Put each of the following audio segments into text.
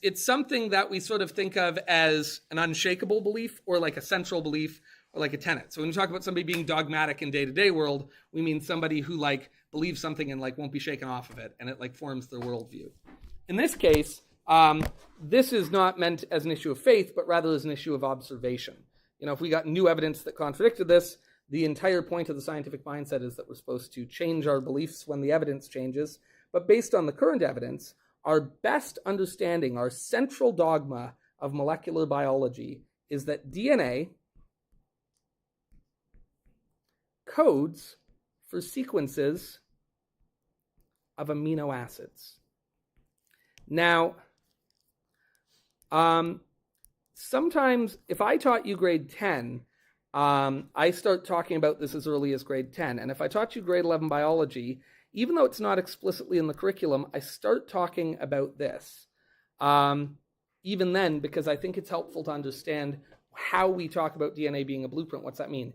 it's something that we sort of think of as an unshakable belief or like a central belief or like a tenet. So when we talk about somebody being dogmatic in day-to-day world, we mean somebody who like believes something and like won't be shaken off of it, and it like forms their worldview. In this case, this is not meant as an issue of faith, but rather as an issue of observation. You know, if we got new evidence that contradicted this, the entire point of the scientific mindset is that we're supposed to change our beliefs when the evidence changes. But based on the current evidence, our best understanding, our central dogma of molecular biology is that DNA codes for sequences of amino acids. Now, sometimes if I taught you grade 10, I start talking about this as early as grade 10. And if I taught you grade 11 biology, even though it's not explicitly in the curriculum, I start talking about this. Even then, because I think it's helpful to understand how we talk about DNA being a blueprint. What's that mean?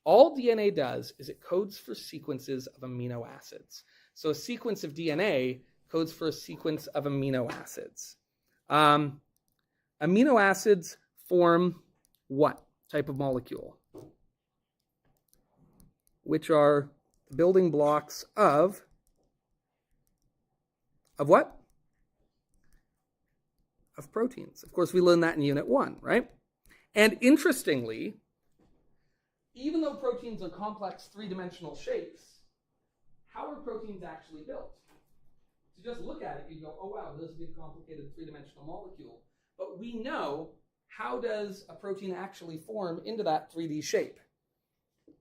All DNA does is it codes for sequences of amino acids. So a sequence of DNA codes for a sequence of amino acids. Amino acids form what type of molecule? Which are the building blocks of what? Of proteins. Of course, we learned that in Unit 1, right? And interestingly, even though proteins are complex three-dimensional shapes, how are proteins actually built? To just look at it, you go, oh wow, there's a big complicated three-dimensional molecule. But we know, how does a protein actually form into that 3D shape?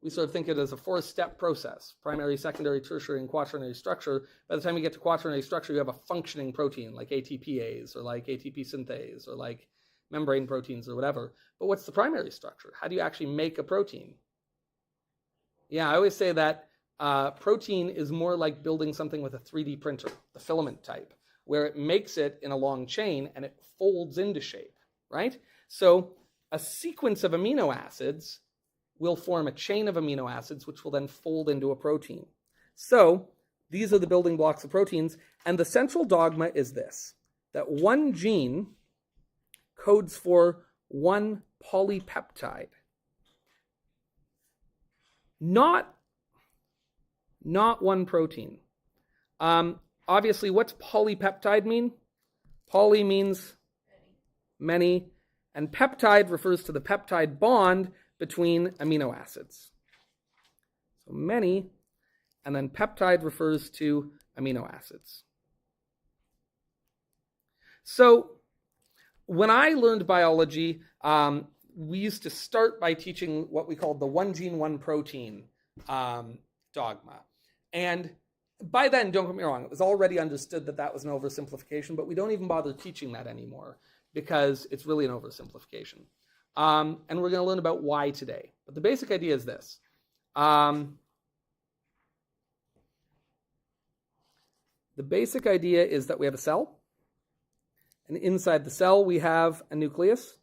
We sort of think it as a four-step process: primary, secondary, tertiary, and quaternary structure. By the time you get to quaternary structure, you have a functioning protein like ATPase or like ATP synthase or like membrane proteins or whatever. But what's the primary structure? How do you actually make a protein? Yeah, I always say that protein is more like building something with a 3D printer, the filament type, where it makes it in a long chain and it folds into shape, right? So a sequence of amino acids will form a chain of amino acids, which will then fold into a protein. So these are the building blocks of proteins, and the central dogma is this, that one gene codes for one polypeptide. Not one protein. Obviously, what's polypeptide mean? Poly means many, and peptide refers to the peptide bond between amino acids. So many, and then peptide refers to amino acids. So when I learned biology, we used to start by teaching what we called the one gene, one protein dogma. And by then, don't get me wrong, it was already understood that that was an oversimplification, but we don't even bother teaching that anymore because it's really an oversimplification. And we're going to learn about why today. But the basic idea is this. The basic idea is that we have a cell, and inside the cell we have a nucleus,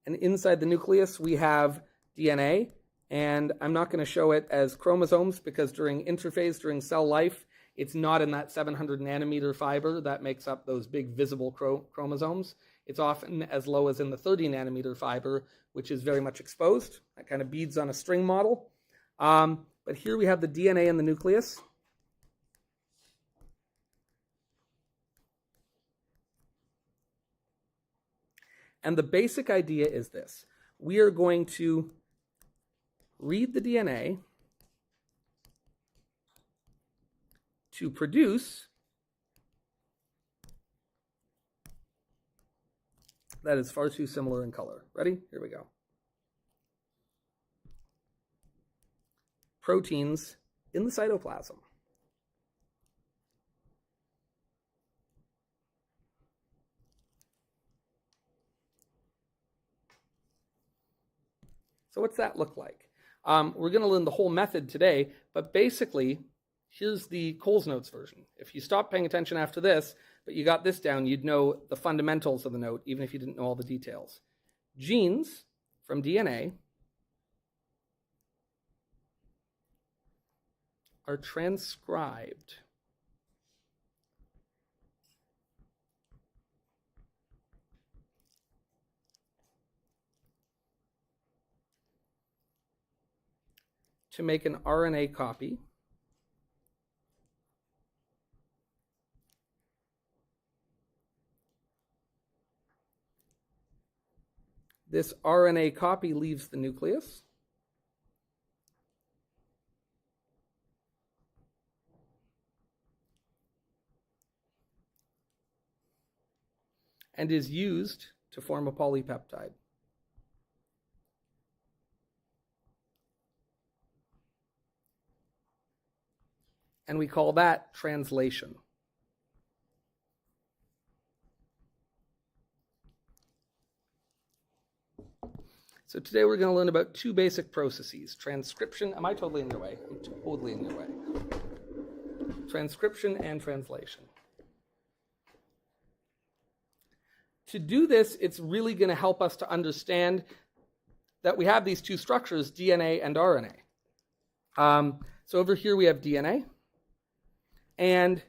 and inside the nucleus we have DNA, and I'm not going to show it as chromosomes because during interphase, during cell life, it's not in that 700 nanometer fiber that makes up those big visible chromosomes. It's often as low as in the 30 nanometer fiber, which is very much exposed. That kind of beads on a string model. But here we have the DNA in the nucleus. And the basic idea is this. We are going to read the DNA to produce that is far too similar in color. Ready? Here we go. Proteins in the cytoplasm. So what's that look like? We're going to learn the whole method today, but basically, here's the Coles Notes version. If you stop paying attention after this, but you got this down, you'd know the fundamentals of the note, even if you didn't know all the details. Genes from DNA are transcribed to make an RNA copy this RNA copy leaves the nucleus and is used to form a polypeptide. And we call that translation. So today we're going to learn about two basic processes. Transcription. Am I totally in your way? I'm totally in your way. Transcription and translation. To do this, it's really going to help us to understand that we have these two structures, DNA and RNA. So over here we have DNA. And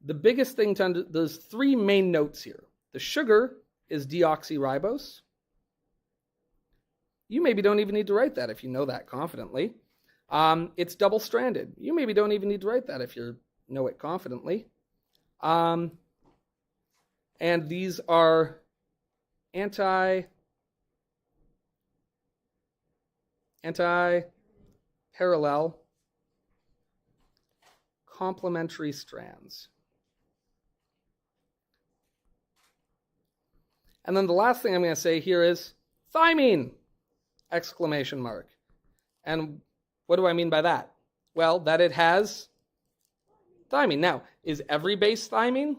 the biggest thing to there's three main notes here. The sugar is deoxyribose. You maybe don't even need to write that if you know that confidently. It's double-stranded. You maybe don't even need to write that if you know it confidently. And these are anti-parallel complementary strands. And then the last thing I'm going to say here is thymine! Exclamation mark. And what do I mean by that? Well, that it has thymine. Now, is every base thymine?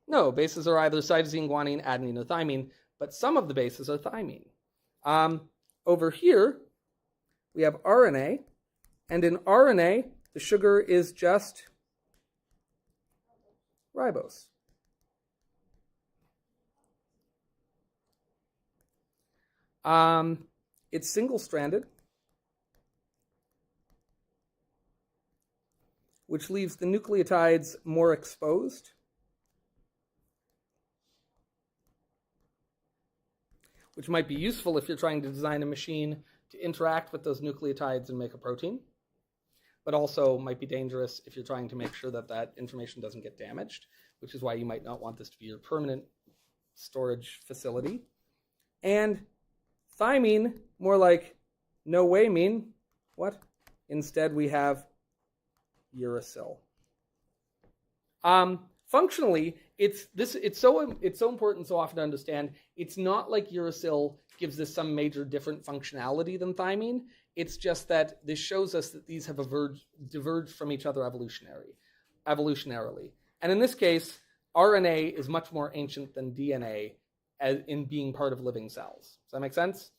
No, bases are either cytosine, guanine, adenine, or thymine, but some of the bases are thymine. Over here, we have RNA, and in RNA, the sugar is just ribose. It's single-stranded, which leaves the nucleotides more exposed. Which might be useful if you're trying to design a machine to interact with those nucleotides and make a protein, but also might be dangerous if you're trying to make sure that that information doesn't get damaged, which is why you might not want this to be your permanent storage facility. And thymine, more like no way mean, what? Instead we have uracil. Functionally, it's so important so often to understand. It's not like uracil gives this some major different functionality than thymine. It's just that this shows us that these have diverged from each other evolutionarily. And in this case, RNA is much more ancient than DNA in being part of living cells. Does that make sense?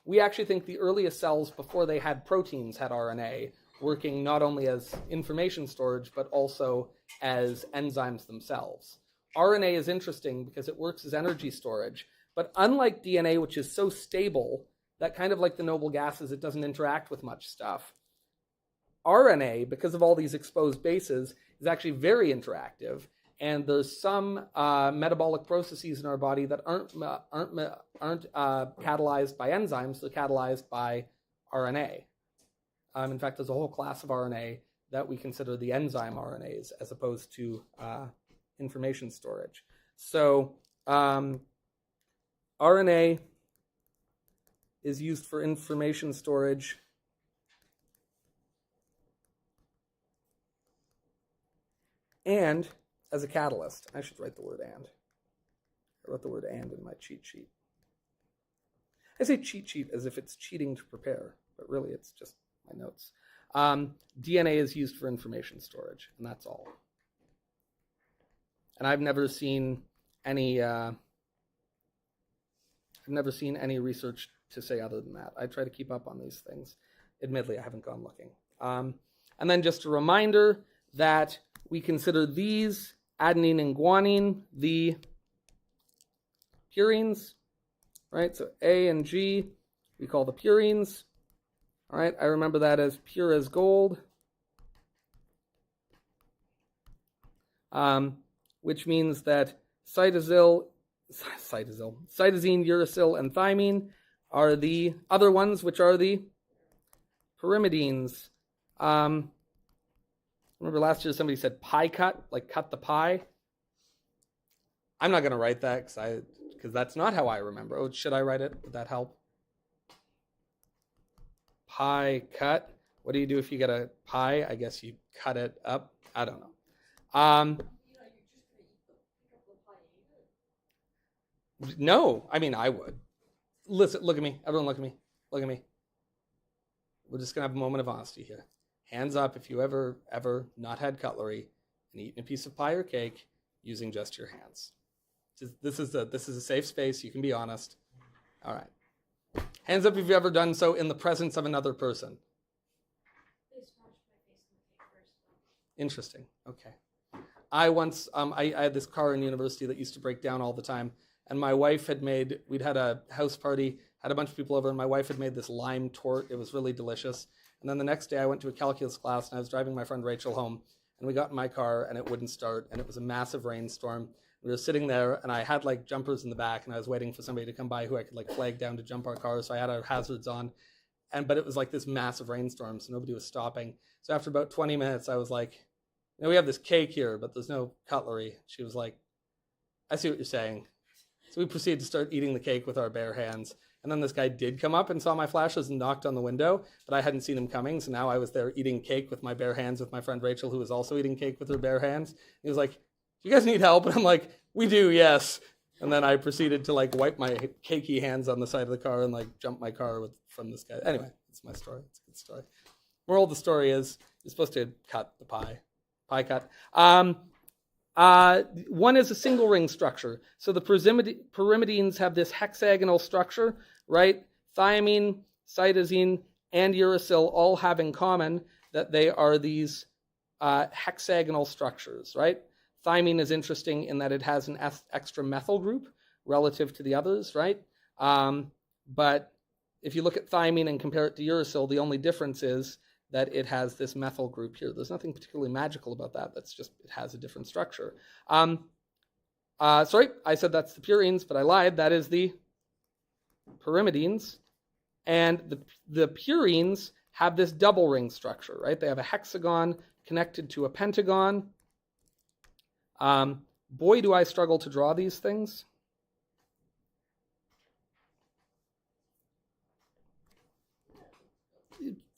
We actually think the earliest cells before they had proteins had RNA, working not only as information storage, but also as enzymes themselves. RNA is interesting because it works as energy storage, but unlike DNA, which is so stable that kind of like the noble gases, it doesn't interact with much stuff. RNA, because of all these exposed bases, is actually very interactive, and there's some metabolic processes in our body that aren't catalyzed by enzymes, they're catalyzed by RNA. In fact, there's a whole class of RNA that we consider the enzyme RNAs as opposed to information storage. So RNA is used for information storage and as a catalyst. I should write the word and. I wrote the word and in my cheat sheet. I say cheat sheet as if it's cheating to prepare, but really it's just my notes. DNA is used for information storage, and that's all. And I've never seen any research to say other than that. I try to keep up on these things. Admittedly, I haven't gone looking. And then just a reminder that we consider these, adenine and guanine, the purines, right? So A and G, we call the purines. All right, I remember that as pure as gold, which means that cytosine, uracil, and thymine are the other ones, which are the pyrimidines. Remember last year somebody said pie cut, like cut the pie. I'm not going to write that because that's not how I remember. Oh, should I write it? Would that help? Pie cut. What do you do if you get a pie? I guess you cut it up. I don't know. No, I mean, I would. Listen, look at me. Everyone look at me. Look at me. We're just going to have a moment of honesty here. Hands up if you ever not had cutlery and eaten a piece of pie or cake using just your hands. This is a safe space. You can be honest. All right. Hands up if you've ever done so in the presence of another person. Interesting. Okay. I once, I had this car in university that used to break down all the time. And my wife we'd had a house party, had a bunch of people over, and my wife had made this lime torte. It was really delicious. And then the next day I went to a calculus class, and I was driving my friend Rachel home. And we got in my car, and it wouldn't start. And it was a massive rainstorm. We were sitting there, and I had like jumpers in the back, and I was waiting for somebody to come by who I could like flag down to jump our car. So I had our hazards on. But it was like this massive rainstorm, so nobody was stopping. So after about 20 minutes, I was like, we have this cake here, but there's no cutlery. She was like, I see what you're saying. So we proceeded to start eating the cake with our bare hands. And then this guy did come up and saw my flashes and knocked on the window, but I hadn't seen him coming. So now I was there eating cake with my bare hands with my friend Rachel, who was also eating cake with her bare hands. He was like, "Do you guys need help?" And I'm like, "We do, yes." And then I proceeded to like wipe my cakey hands on the side of the car and like jump my car from this guy. Anyway, it's my story. It's a good story. Moral of the story is you're supposed to cut the pie. Pie cut. One is a single ring structure. So the pyrimidines have this hexagonal structure, right? Thiamine, cytosine, and uracil all have in common that they are these hexagonal structures, right? Thiamine is interesting in that it has an extra methyl group relative to the others, right? But if you look at thiamine and compare it to uracil, the only difference is that it has this methyl group here. There's nothing particularly magical about that. That's just, it has a different structure. Sorry, I said that's the purines, but I lied. That is the pyrimidines. And the purines have this double ring structure, right? They have a hexagon connected to a pentagon. Boy, do I struggle to draw these things.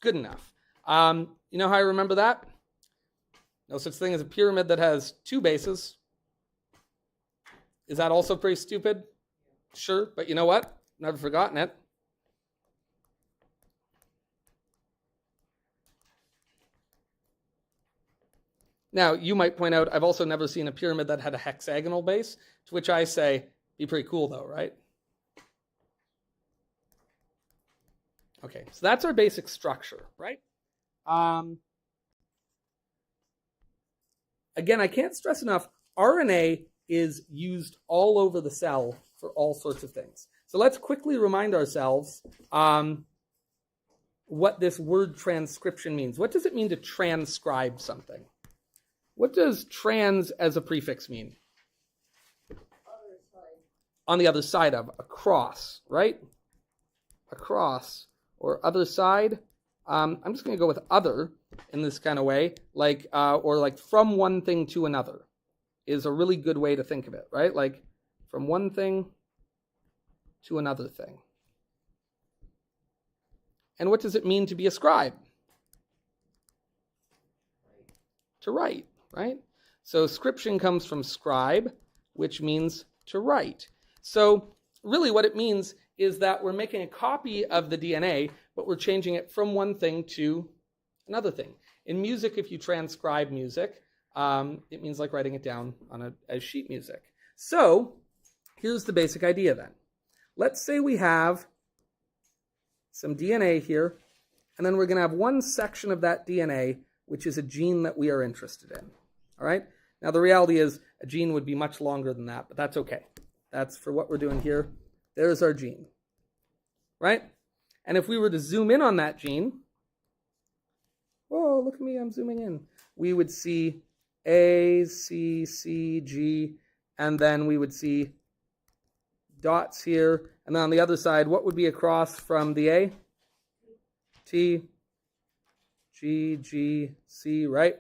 Good enough. You know how I remember that? No such thing as a pyramid that has two bases. Is that also pretty stupid? Sure, but you know what? Never forgotten it. Now, you might point out, I've also never seen a pyramid that had a hexagonal base, to which I say, be pretty cool though, right? Okay, so that's our basic structure, right? Again, I can't stress enough, RNA is used all over the cell for all sorts of things. So let's quickly remind ourselves what this word transcription means. What does it mean to transcribe something? What does trans as a prefix mean? On the other side of, across, right? Across, or other side. I'm just going to go with other in this kind of way, like or like from one thing to another is a really good way to think of it, right? Like from one thing to another thing. And what does it mean to be a scribe? To write, right? So scription comes from scribe, which means to write. So really what it means is that we're making a copy of the DNA, but we're changing it from one thing to another thing. In music, if you transcribe music, it means like writing it down on a sheet music. So here's the basic idea then. Let's say we have some DNA here, and then we're going to have one section of that DNA, which is a gene that we are interested in. All right? Now, the reality is a gene would be much longer than that, but that's okay. That's for what we're doing here. There's our gene, right? And if we were to zoom in on that gene, oh, look at me, I'm zooming in. We would see A, C, C, G, and then we would see dots here. And then on the other side, what would be across from the A? T, G, G, C, right?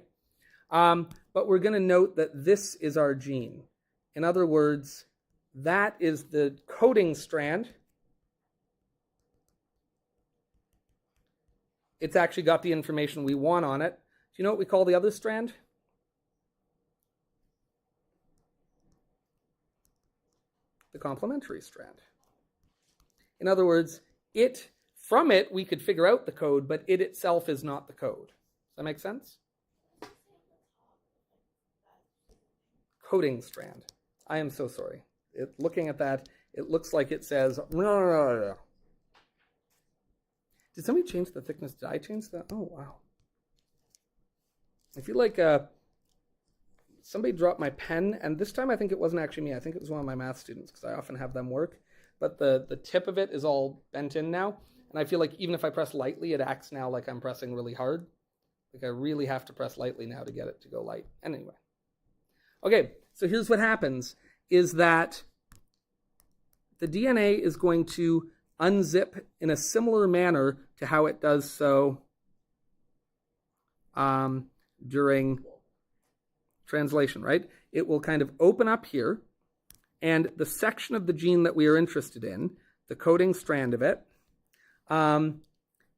But we're going to note that this is our gene. In other words, that is the coding strand. It's actually got the information we want on it. Do you know what we call the other strand? The complementary strand. In other words, from it, we could figure out the code, but it itself is not the code. Does that make sense? Coding strand. I am so sorry. Looking at that, it looks like it says... Did somebody change the thickness? Did I change that? Oh, wow. I feel like somebody dropped my pen, and this time I think it wasn't actually me. I think it was one of my math students, because I often have them work. But the tip of it is all bent in now, and I feel like even if I press lightly, it acts now like I'm pressing really hard. Like I really have to press lightly now to get it to go light. Anyway. Okay, so here's what happens, is that the DNA is going to unzip in a similar manner to how it does so during translation, right? It will kind of open up here, and the section of the gene that we are interested in, the coding strand of it,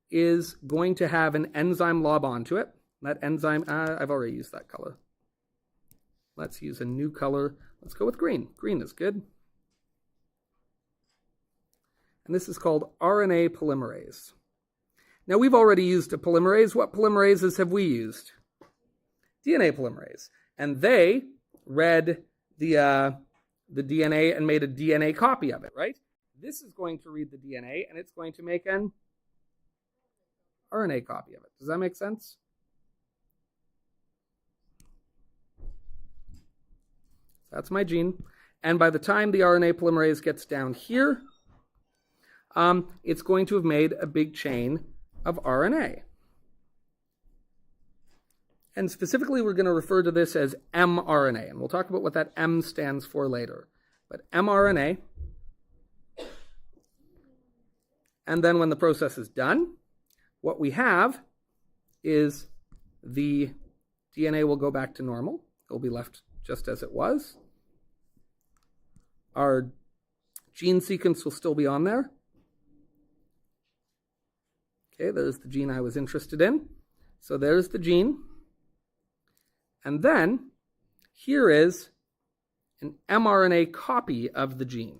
is going to have an enzyme lob onto it. That enzyme, I've already used that color. Let's use a new color. Let's go with green. Green is good. And this is called RNA polymerase. Now, we've already used a polymerase. What polymerases have we used? DNA polymerase. And they read the DNA and made a DNA copy of it, right? This is going to read the DNA, and it's going to make an RNA copy of it. Does that make sense? That's my gene. And by the time the RNA polymerase gets down here, it's going to have made a big chain of RNA. And specifically, we're going to refer to this as mRNA. And we'll talk about what that M stands for later. But mRNA. And then when the process is done, what we have is the DNA will go back to normal. It will be left just as it was. Our gene sequence will still be on there. Okay, there's the gene I was interested in. So there's the gene. And then here is an mRNA copy of the gene.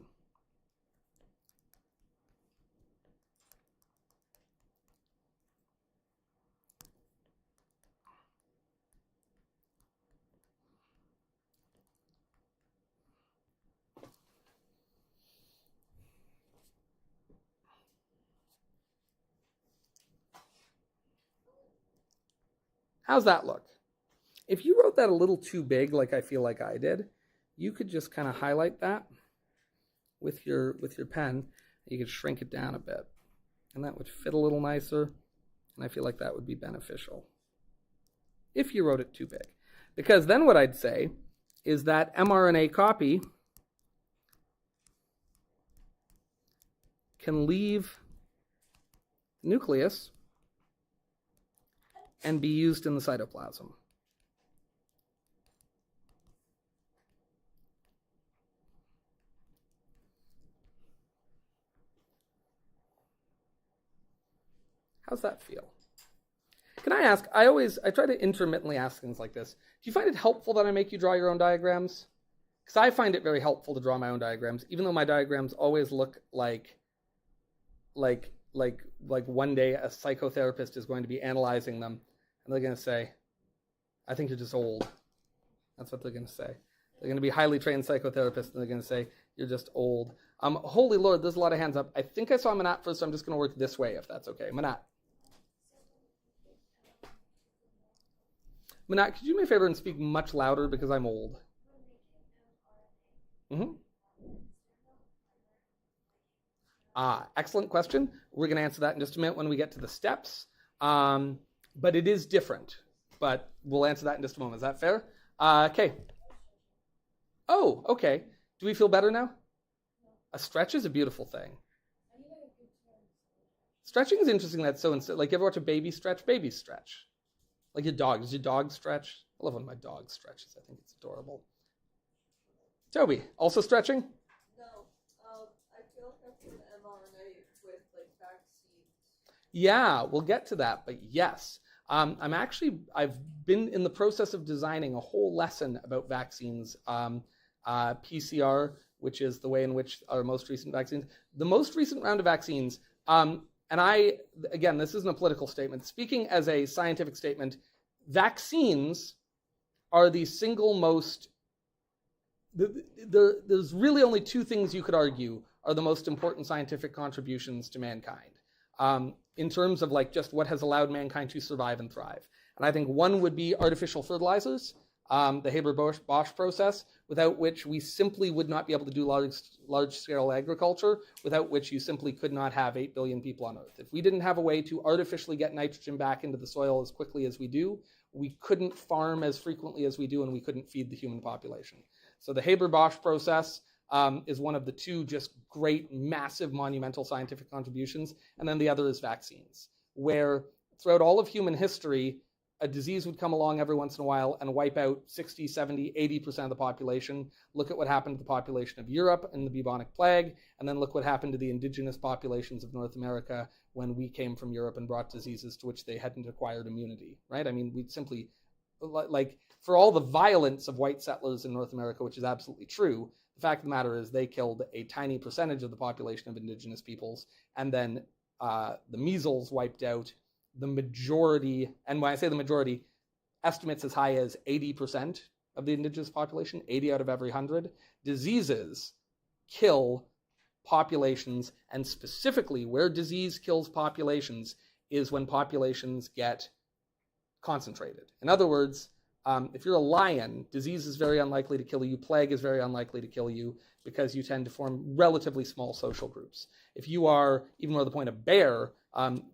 How's that look? If you wrote that a little too big, like I feel like I did, you could just kind of highlight that with your pen. You could shrink it down a bit, and that would fit a little nicer, and I feel like that would be beneficial if you wrote it too big. Because then what I'd say is that mRNA copy can leave the nucleus and be used in the cytoplasm. How's that feel? Can I ask, I try to intermittently ask things like this. Do you find it helpful that I make you draw your own diagrams? Because I find it very helpful to draw my own diagrams, even though my diagrams always look like one day a psychotherapist is going to be analyzing them, and they're going to say, I think you're just old. That's what they're going to say. They're going to be highly trained psychotherapists, and they're going to say, you're just old. Holy Lord, there's a lot of hands up. I think I saw Manat first, so I'm just going to work this way, if that's okay. Manat, could you do me a favor and speak much louder because I'm old? Excellent question. We're going to answer that in just a minute when we get to the steps. But it is different. But we'll answer that in just a moment. Is that fair? Okay. Oh, okay. Do we feel better now? A stretch is a beautiful thing. Stretching is interesting. That's so like, you ever watch a baby stretch? Babies stretch. Like your dog. Does your dog stretch? I love when my dog stretches. I think it's adorable. Toby, also stretching? No. I feel like I've seen mRNA with like vaccines. Yeah, we'll get to that, but yes. I've been in the process of designing a whole lesson about vaccines, PCR, which is the way in which our most recent vaccines, the most recent round of vaccines, again, this isn't a political statement. Speaking as a scientific statement, vaccines are the single most, there's really only two things you could argue are the most important scientific contributions to mankind. In terms of like just what has allowed mankind to survive and thrive. And I think one would be artificial fertilizers, the Haber-Bosch process, without which we simply would not be able to do large-scale agriculture, without which you simply could not have 8 billion people on Earth. If we didn't have a way to artificially get nitrogen back into the soil as quickly as we do, we couldn't farm as frequently as we do, and we couldn't feed the human population. So the Haber-Bosch process is one of the two just great, massive, monumental scientific contributions. And then the other is vaccines, where throughout all of human history, a disease would come along every once in a while and wipe out 60, 70, 80% of the population. Look at what happened to the population of Europe in the bubonic plague, and then look what happened to the indigenous populations of North America when we came from Europe and brought diseases to which they hadn't acquired immunity, right? I mean, we simply, like, for all the violence of white settlers in North America, which is absolutely true, the fact of the matter is they killed a tiny percentage of the population of indigenous peoples, and then the measles wiped out the majority, and when I say the majority, estimates as high as 80% of the indigenous population, 80 out of every 100. Diseases kill populations, and specifically where disease kills populations is when populations get concentrated. In other words, if you're a lion, disease is very unlikely to kill you. Plague is very unlikely to kill you because you tend to form relatively small social groups. If you are, even more to the point, a bear,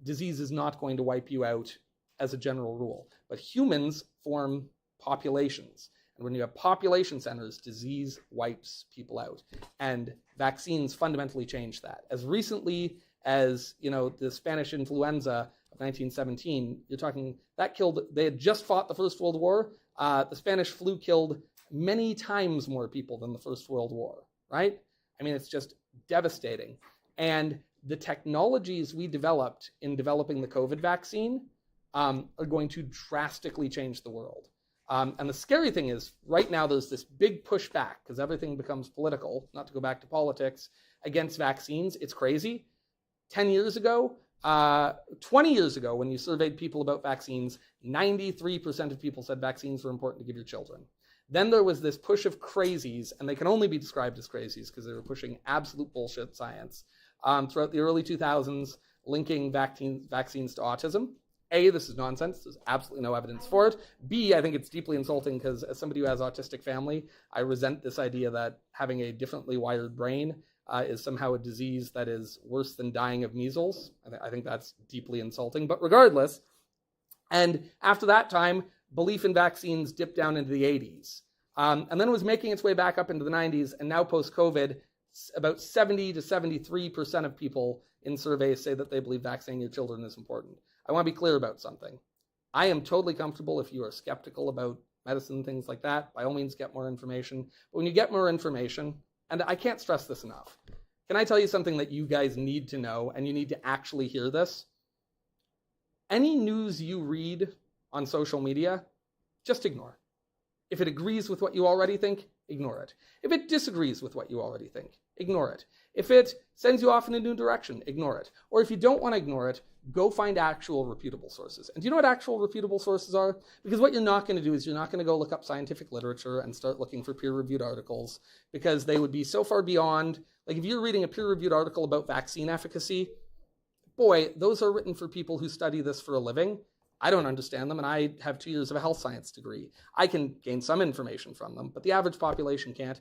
disease is not going to wipe you out as a general rule. But humans form populations. And when you have population centers, disease wipes people out. And vaccines fundamentally change that. As recently as, the Spanish influenza of 1917, you're talking, that killed, they had just fought the First World War. The Spanish flu killed many times more people than the First World War, right? I mean, it's just devastating. And the technologies we developed in developing the COVID vaccine are going to drastically change the world. And the scary thing is, right now there's this big pushback, because everything becomes political, not to go back to politics, against vaccines. It's crazy. 10 years ago, 20 years ago, when you surveyed people about vaccines, 93% of people said vaccines were important to give your children. Then there was this push of crazies, and they can only be described as crazies because they were pushing absolute bullshit science throughout the early 2000s, linking vaccines to autism. A, this is nonsense. There's absolutely no evidence for it. B, I think it's deeply insulting because as somebody who has autistic family, I resent this idea that having a differently wired brain is somehow a disease that is worse than dying of measles. I think that's deeply insulting. But regardless, and after that time, belief in vaccines dipped down into the 80s. And then it was making its way back up into the 90s. And now post-COVID, about 70 to 73% of people in surveys say that they believe vaccinating your children is important. I want to be clear about something. I am totally comfortable if you are skeptical about medicine, things like that. By all means, get more information. But when you get more information, and I can't stress this enough, can I tell you something that you guys need to know, and you need to actually hear this? Any news you read on social media, just ignore. If it agrees with what you already think, ignore it. If it disagrees with what you already think, ignore it. If it sends you off in a new direction, ignore it. Or if you don't want to ignore it, go find actual reputable sources. And do you know what actual reputable sources are? Because what you're not going to do is you're not going to go look up scientific literature and start looking for peer-reviewed articles, because they would be so far beyond, like if you're reading a peer-reviewed article about vaccine efficacy, boy, those are written for people who study this for a living. I don't understand them, and I have 2 years of a health science degree. I can gain some information from them, but the average population can't.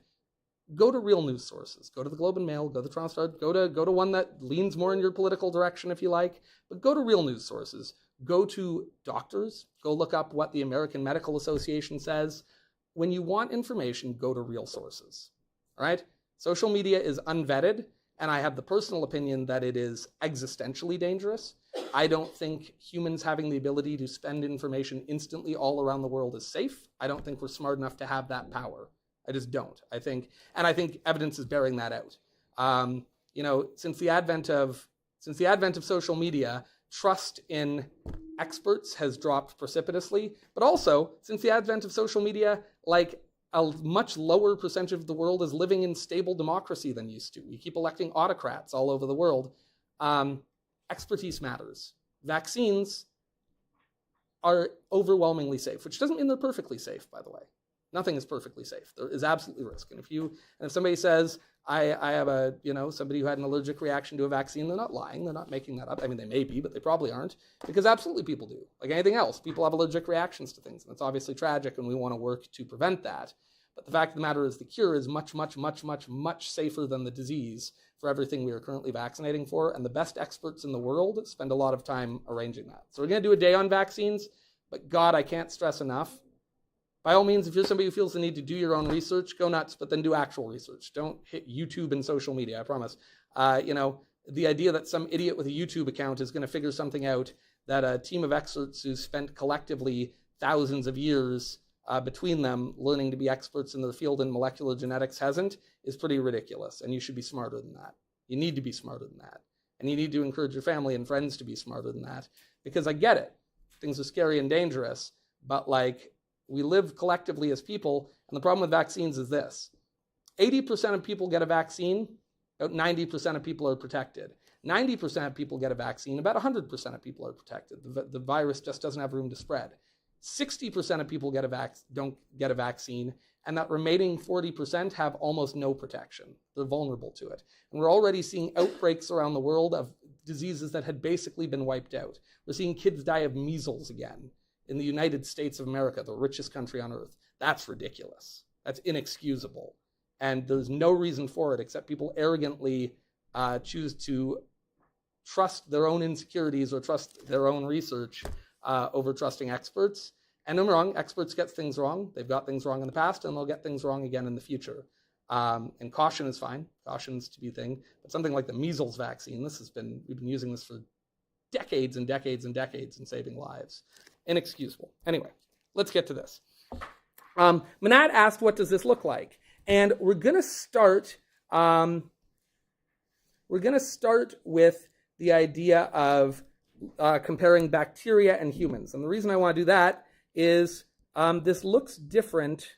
Go to real news sources. Go to the Globe and Mail, go to the Transcription, go to one that leans more in your political direction if you like, but go to real news sources. Go to doctors. Go look up what the American Medical Association says. When you want information, go to real sources. All right? Social media is unvetted, and I have the personal opinion that it is existentially dangerous, I don't think humans having the ability to spend information instantly all around the world is safe. I don't think we're smart enough to have that power. I just don't. I think evidence is bearing that out. Since the advent of social media, trust in experts has dropped precipitously. But also, since the advent of social media, like a much lower percentage of the world is living in stable democracy than used to. We keep electing autocrats all over the world. Expertise matters. Vaccines are overwhelmingly safe, which doesn't mean they're perfectly safe, by the way. Nothing is perfectly safe. There is absolutely risk. And if somebody says, I have somebody who had an allergic reaction to a vaccine, they're not lying. They're not making that up. I mean, they may be, but they probably aren't, because absolutely people do. Like anything else, people have allergic reactions to things, and it's obviously tragic, and we want to work to prevent that. But the fact of the matter is the cure is much, much, much, much, much safer than the disease for everything we are currently vaccinating for, and the best experts in the world spend a lot of time arranging that. So we're going to do a day on vaccines, but God, I can't stress enough. By all means, if you're somebody who feels the need to do your own research, go nuts, but then do actual research. Don't hit YouTube and social media, I promise. The idea that some idiot with a YouTube account is going to figure something out that a team of experts who spent collectively thousands of years between them learning to be experts in their field in molecular genetics hasn't is pretty ridiculous, and you should be smarter than that. You need to be smarter than that. And you need to encourage your family and friends to be smarter than that, because I get it. Things are scary and dangerous, but we live collectively as people, and the problem with vaccines is this. 80% of people get a vaccine, about 90% of people are protected. 90% of people get a vaccine, about 100% of people are protected. The virus just doesn't have room to spread. 60% of people don't get a vaccine, and that remaining 40% have almost no protection. They're vulnerable to it. And we're already seeing outbreaks around the world of diseases that had basically been wiped out. We're seeing kids die of measles again in the United States of America, the richest country on earth. That's ridiculous. That's inexcusable. And there's no reason for it except people arrogantly choose to trust their own insecurities or trust their own research over trusting experts. And don't get me wrong, experts get things wrong. They've got things wrong in the past, and they'll get things wrong again in the future. And caution is fine. Caution's to be thing. But something like the measles vaccine, we've been using this for decades and decades and decades and saving lives. Inexcusable. Anyway, let's get to this. Manat asked, what does this look like? And we're going to start with the idea of comparing bacteria and humans. And the reason I want to do that is this looks different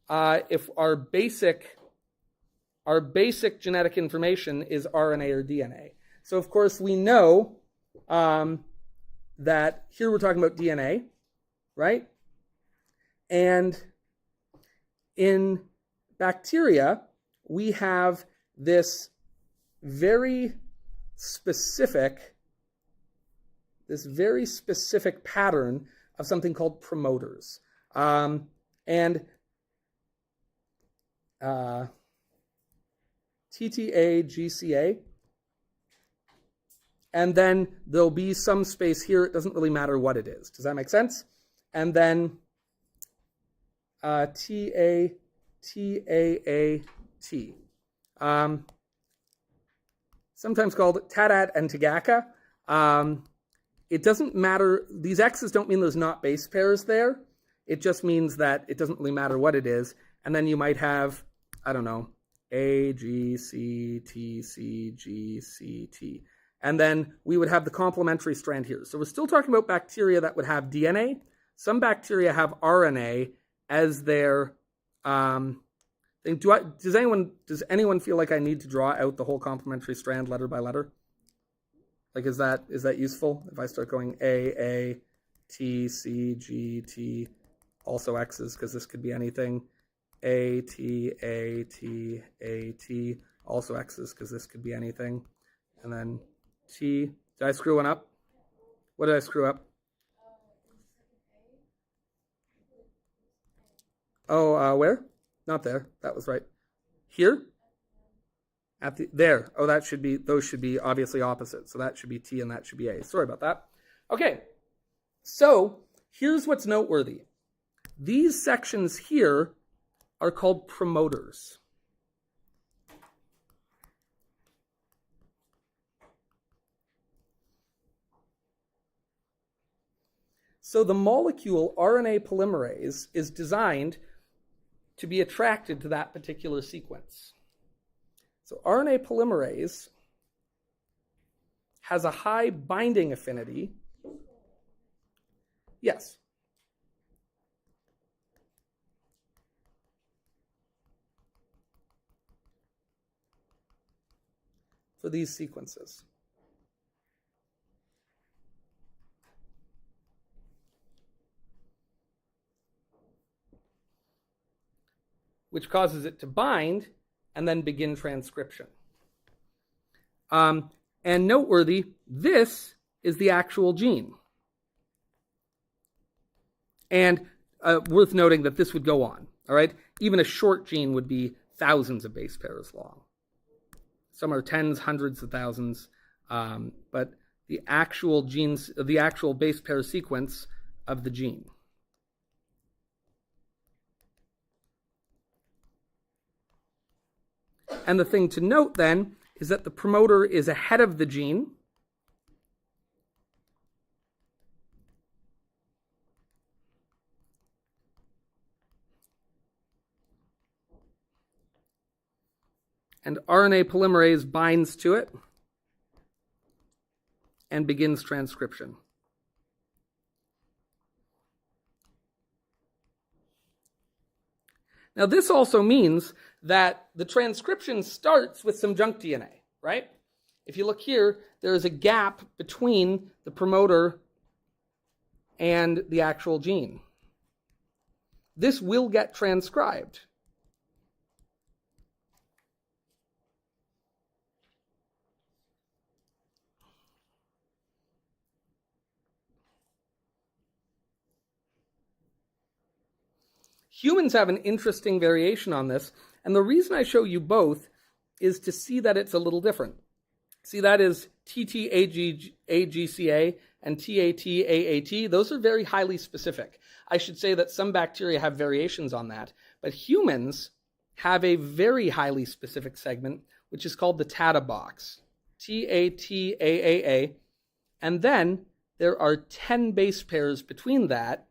if our basic genetic information is RNA or DNA. So of course we know that here we're talking about DNA, right? And in bacteria, we have this very specific pattern of something called promoters. TTA-GCA. And then there'll be some space here. It doesn't really matter what it is. Does that make sense? And then TAAT. Sometimes called TADAT and TAGACA. It doesn't matter. These X's don't mean there's not base pairs there. It just means that it doesn't really matter what it is. And then you might have, I don't know, A, G, C, T, C, G, C, T. And then we would have the complementary strand here. So we're still talking about bacteria that would have DNA. Some bacteria have RNA as their thing. Does anyone feel like I need to draw out the whole complementary strand letter by letter? Like, is that useful? If I start going A, T, C, G, T, also X's, because this could be anything. A, T, also X's, because this could be anything. And then T. Did I screw one up? What did I screw up? Oh, where? Not there. That was right. Here? There. Oh, those should be obviously opposite. So that should be T and that should be A. Sorry about that. Okay. So here's what's noteworthy. These sections here are called promoters. So the molecule RNA polymerase is designed to be attracted to that particular sequence. So RNA polymerase has a high binding affinity. Yes. For these sequences. Which causes it to bind and then begin transcription. And noteworthy, this is the actual gene. And worth noting that this would go on, all right? Even a short gene would be thousands of base pairs long. Some are tens, hundreds of thousands, but the actual genes, the actual base pair sequence of the gene. And the thing to note then is that the promoter is ahead of the gene. And RNA polymerase binds to it and begins transcription. Now, this also means that the transcription starts with some junk DNA, right? If you look here, there is a gap between the promoter and the actual gene. This will get transcribed. Humans have an interesting variation on this, and the reason I show you both is to see that it's a little different. See, that is TTAGCA and TATAAT. Those are very highly specific. I should say that some bacteria have variations on that, but humans have a very highly specific segment, which is called the TATA box, TATAAA, and then there are 10 base pairs between that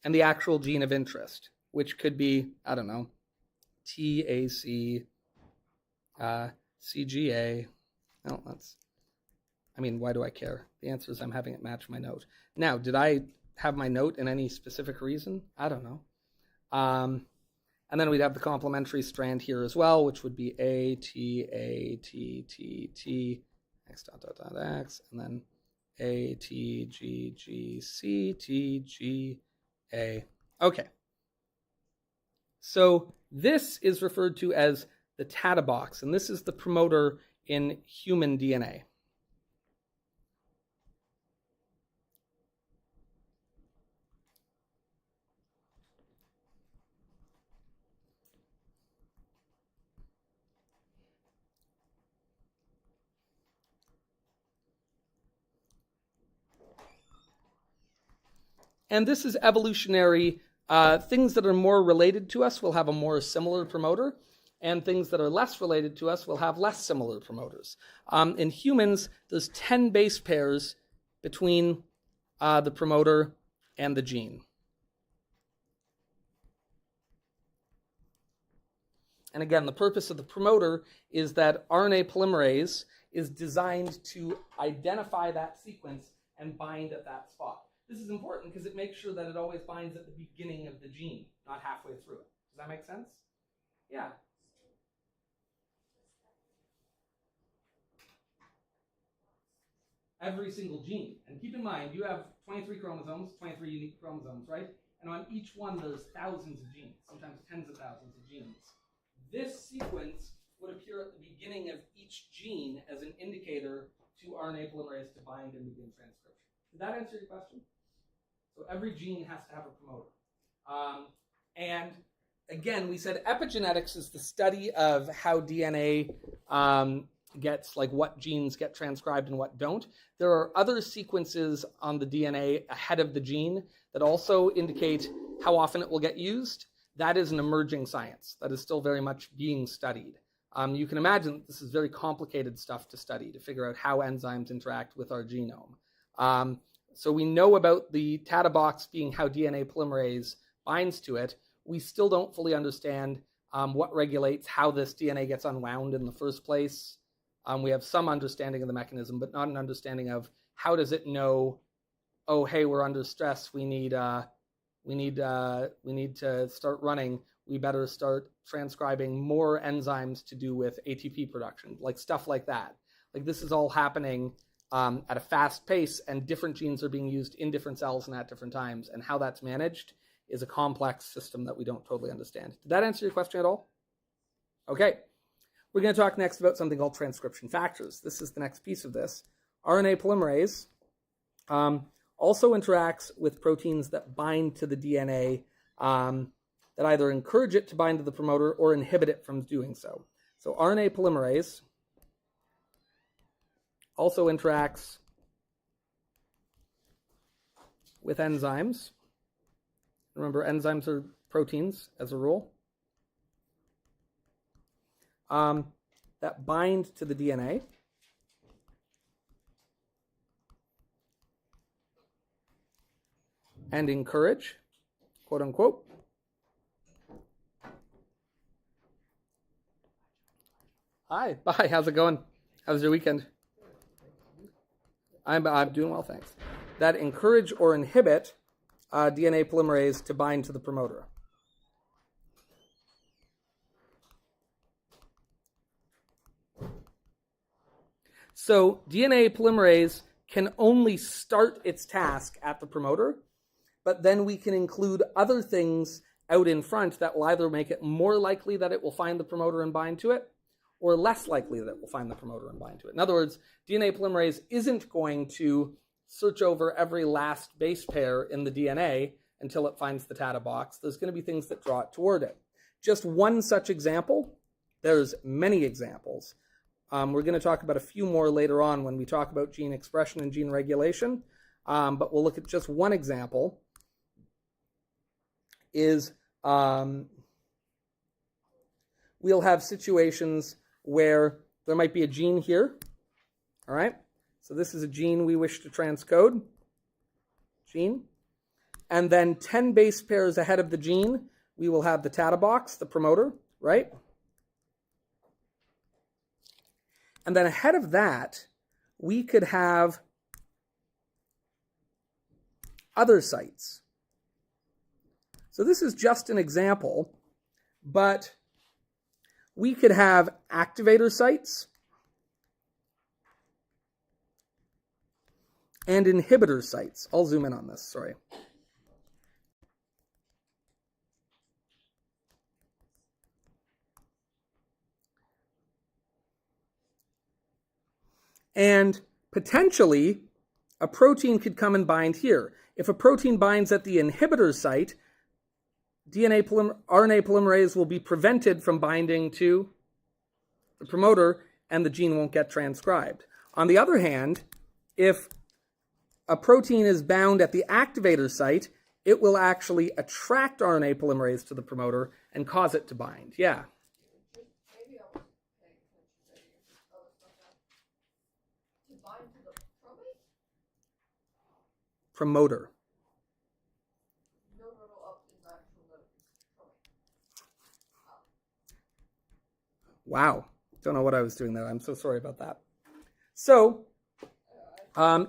and the actual gene of interest, which could be, I don't know, TAC, CGA. No, why do I care? The answer is I'm having it match my note. Now, did I have my note in any specific reason? I don't know. And then we'd have the complementary strand here as well, which would be A, T, A, T, T, T, X dot dot dot X, and then A, T, G, G, C, T, G, A. Okay. So this is referred to as the TATA box, and this is the promoter in human DNA. And this is evolutionary. Things that are more related to us will have a more similar promoter, and things that are less related to us will have less similar promoters. In humans, there's 10 base pairs between the promoter and the gene. And again, the purpose of the promoter is that RNA polymerase is designed to identify that sequence and bind at that spot. This is important because it makes sure that it always binds at the beginning of the gene, not halfway through it. Does that make sense? Yeah. Every single gene. And keep in mind, you have 23 chromosomes, 23 unique chromosomes, right? And on each one, there's thousands of genes, sometimes tens of thousands of genes. This sequence would appear at the beginning of each gene as an indicator to RNA polymerase to bind and begin transcription. Did that answer your question? So every gene has to have a promoter. And again, we said epigenetics is the study of how DNA gets, like what genes get transcribed and what don't. There are other sequences on the DNA ahead of the gene that also indicate how often it will get used. That is an emerging science that is still very much being studied. You can imagine this is very complicated stuff to study, to figure out how enzymes interact with our genome. So we know about the TATA box being how DNA polymerase binds to it. We still don't fully understand what regulates how this DNA gets unwound in the first place. We have some understanding of the mechanism, but not an understanding of how does it know, oh, hey, we're under stress. We need to start running. We better start transcribing more enzymes to do with ATP production, like stuff like that. Like this is all happening at a fast pace, and different genes are being used in different cells and at different times. And how that's managed is a complex system that we don't totally understand. Did that answer your question at all? Okay. We're going to talk next about something called transcription factors. This is the next piece of this. RNA polymerase also interacts with proteins that bind to the DNA that either encourage it to bind to the promoter or inhibit it from doing so. So RNA polymerase also interacts with enzymes. Remember, enzymes are proteins as a rule that bind to the DNA. And encourage, quote unquote, hi, bye, how's it going? How's your weekend? I'm doing well, thanks. That encourage or inhibit DNA polymerase to bind to the promoter. So DNA polymerase can only start its task at the promoter, but then we can include other things out in front that will either make it more likely that it will find the promoter and bind to it, or less likely that it will find the promoter and bind to it. In other words, DNA polymerase isn't going to search over every last base pair in the DNA until it finds the TATA box. There's going to be things that draw it toward it. Just one such example, there's many examples. We're going to talk about a few more later on when we talk about gene expression and gene regulation, but we'll look at just one example. Is we'll have situations where there might be a gene here, all right? So this is a gene we wish to transcode, gene. And then 10 base pairs ahead of the gene, we will have the TATA box, the promoter, right? And then ahead of that, we could have other sites. So this is just an example, but we could have activator sites and inhibitor sites. I'll zoom in on this, sorry. And potentially, a protein could come and bind here. If a protein binds at the inhibitor site, RNA polymerase will be prevented from binding to the promoter, and the gene won't get transcribed. On the other hand, if a protein is bound at the activator site, it will actually attract RNA polymerase to the promoter and cause it to bind. Yeah. Maybe I was paying attention to other stuff now. To bind to the probate? Promoter. No, up in the actual probate. Wow. Don't know what I was doing there. I'm so sorry about that. So,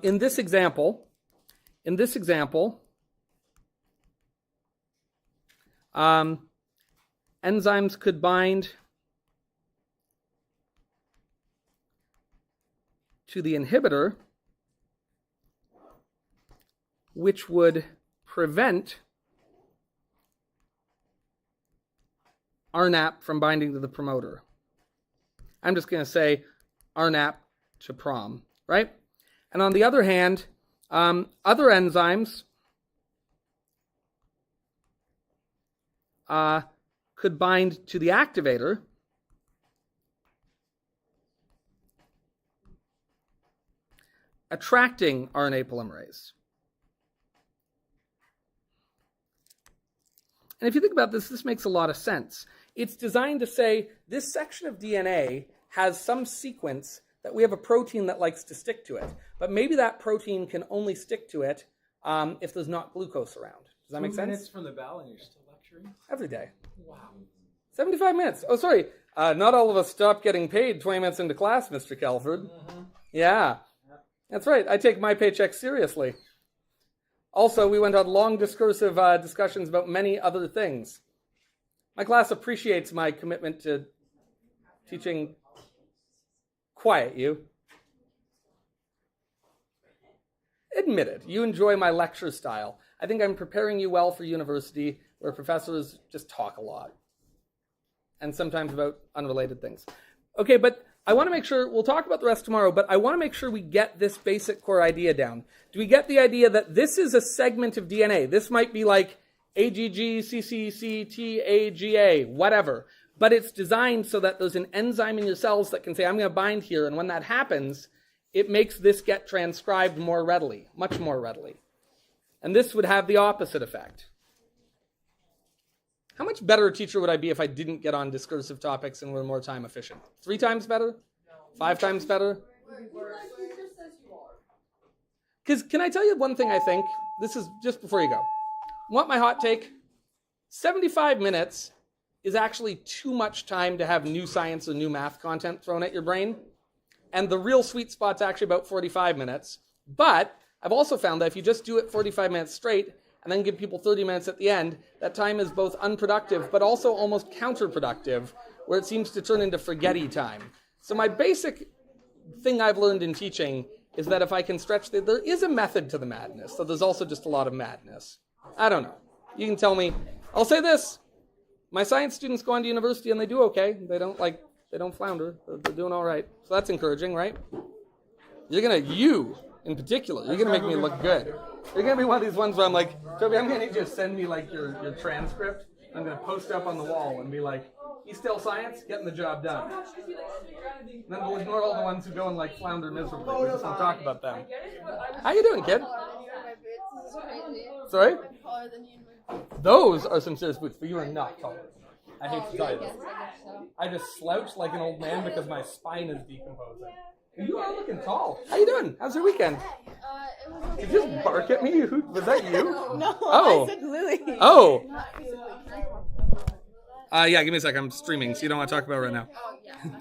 in this example, enzymes could bind to the inhibitor, which would prevent RNAP from binding to the promoter. I'm just going to say RNAP to prom, right? And on the other hand, other enzymes could bind to the activator, attracting RNA polymerase. And if you think about this, this makes a lot of sense. It's designed to say this section of DNA has some sequence that we have a protein that likes to stick to it. But maybe that protein can only stick to it if there's not glucose around. Does that make sense? 2 minutes from the bell and you're still lecturing? Every day. Wow. 75 minutes. Oh, sorry. Not all of us stop getting paid 20 minutes into class, Mr. Kelford. Yeah. That's right. I take my paycheck seriously. Also, we went on long discursive discussions about many other things. My class appreciates my commitment to teaching. Quiet, you. Admit it. You enjoy my lecture style. I think I'm preparing you well for university, where professors just talk a lot. And sometimes about unrelated things. Okay, but I want to make sure, we'll talk about the rest tomorrow, but I want to make sure we get this basic core idea down. Do we get the idea that this is a segment of DNA? This might be like AGG, CCC, TAGA, whatever. But it's designed so that there's an enzyme in your cells that can say, I'm going to bind here. And when that happens, it makes this get transcribed more readily, much more readily. And this would have the opposite effect. How much better a teacher would I be if I didn't get on discursive topics and were more time efficient? 3 times better? 5 times better? Because can I tell you one thing I think? This is just before you go. Want my hot take? 75 minutes is actually too much time to have new science or new math content thrown at your brain. And the real sweet spot's actually about 45 minutes. But I've also found that if you just do it 45 minutes straight and then give people 30 minutes at the end, that time is both unproductive but also almost counterproductive, where it seems to turn into forgetty time. So my basic thing I've learned in teaching is that if I can stretch there is a method to the madness, so there's also just a lot of madness. I don't know. You can tell me. I'll say this. My science students go on to university and they do okay. They don't flounder. They're doing all right. So that's encouraging, right? You in particular, you're going to make me look good. You're going to be one of these ones where I'm like, Toby, I'm going to need you to send me like your transcript. I'm going to post it up on the wall and be like, East Hill Science, getting the job done. And then we'll ignore all the ones who go and like flounder miserably. We just won't talk about them. How you doing, kid? Sorry? Those are some serious boots, but you are not tall. I hate to tell you this. I just slouch like an old man because my spine is decomposing. You are looking tall. How you doing? How's your weekend? Did you just bark at me? Was that you? No, oh. I said Lily. Oh. Yeah, give me a sec. I'm streaming, so you don't want to talk about it right now. Oh, yeah.